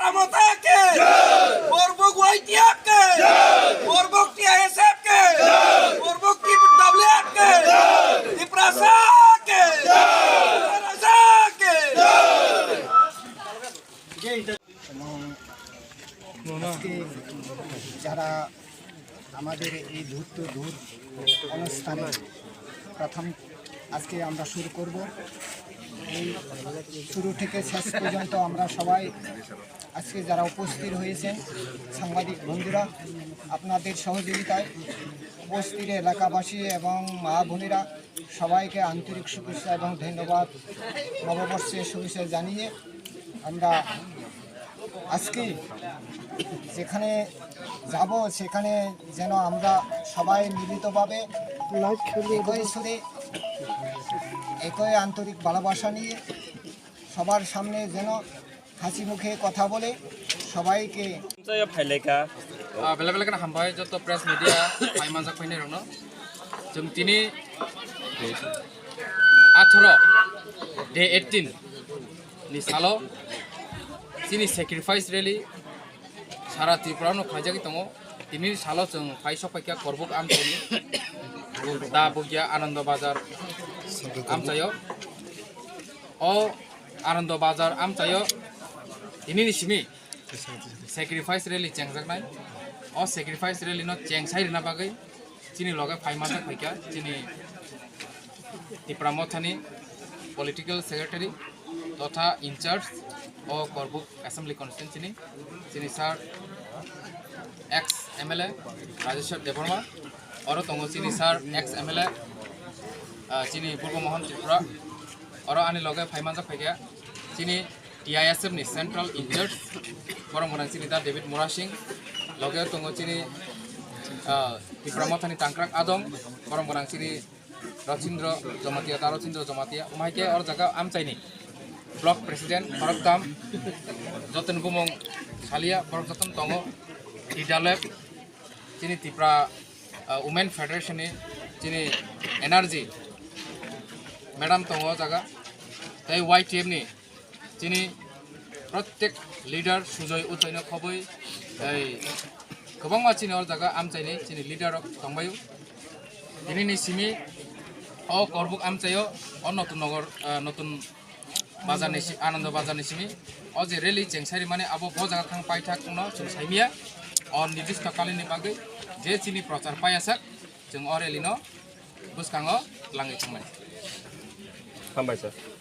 Pramotake, Borbog Waitiake, Borbog TSFke, Borbog TWFke, Tiprasake, Tiprasake. আজকে যারা আমাদের এই ধূর্ত দূর অনুষ্ঠানে প্রথম আজকে আমরা শুরু করব। এই শুরু থেকে শেষ পর্যন্ত আমরা সবাই আজকে যারা উপস্থিত হয়েছেন সাংবাদিক বন্ধুরা, আপনাদের সহযোগিতায় উপস্থিত এলাকাবাসী এবং মা বোনেরা সবাইকে আন্তরিক শুভেচ্ছা এবং ধন্যবাদ নববর্ষের শুভেচ্ছা জানিয়ে আমরা আজকে যেখানে যাব সেখানে যেন আমরা সবাই মিলিতভাবে একই সুরে একই আন্তরিক ভালোবাসা নিয়ে সবার সামনে যেন হাসি মুখে কথা বলে সবাইকে বেলা বেলা হামबाय যত প্রেস মিডিয়া फाइमानजाक फैनाय रंनो जों दिनै 18 डे 18 नि सालो जोंनि सेक्रिफाइस रेलि सारा त्रिपुरायावनो खुंजाखै दङ। दिनैनि सालाव जों फाइसफाइखा करबुक आमचायनि दा बगिया आनन्द बाजार आमचायो अ आनन्द बाजार आमचायो दिनैनि सिमी सेक्रिफाइस रेलि चेंजाकनाय अ सेक्रिफाइस रेलि न चेंसाइरना बागै जोंनि लगे फाइमानजाक फैखा जोंनि त्रिपुरा मथानि पलिटिकल सेक्रेटारि तथा इनचार्ज अ करबुक एसेम्बली कन्स्टिट्युएन्सिनि जोंनि सार एक्स एमएलए राजेश्वर देवर्मा और दङ जोंनि सार एक्स एमएलए जोंनि पूर्व मोहन त्रिपुरा और आंनि लगे फाइमानजाक फैखा जोंनि TISF नि सेंट्रल इनचार्ज बरं मोनां जोंनि दा डेभिड मुरा सिंह लगे दङ जोंनि त्रिपुरा मथानि तांक्राक आदम बरं मोनां जोंनि रचिन्द्र जमातिया दा रचिन्द्र जमातिया उमाइके और जागा आमचाइनि ब्लक प्रेसिडेंट फरकदाम जतन गुमं सालिया फरक जतन दङ इडालेप जोंनि त्रिपुरा वुमेन फेडारेशन नि जोंनि एनार्जी मैडम दङ जागा तै YTF नि जोंनि प्रत्येक लिडार सुजय उदयनो खबै गोबां मानसिनि और जागा आमचाइनि जोंनि लिडार दंबायो दिनैनि सिमी अ करबुक आमचायो अ नतुन नगर नतुन बाजारनि आनन्द बाजारनि सिमी अ जे रेलि चेंसारि माने आबो ब जागा थां पाइथा कुनो जों साइमिया अ निर्दिष्ट कालिनि बागै जे चिनि प्रचार पायासाक जों अ रेलिनो बुसखाङो लाङै थांबाय हामबाय सर।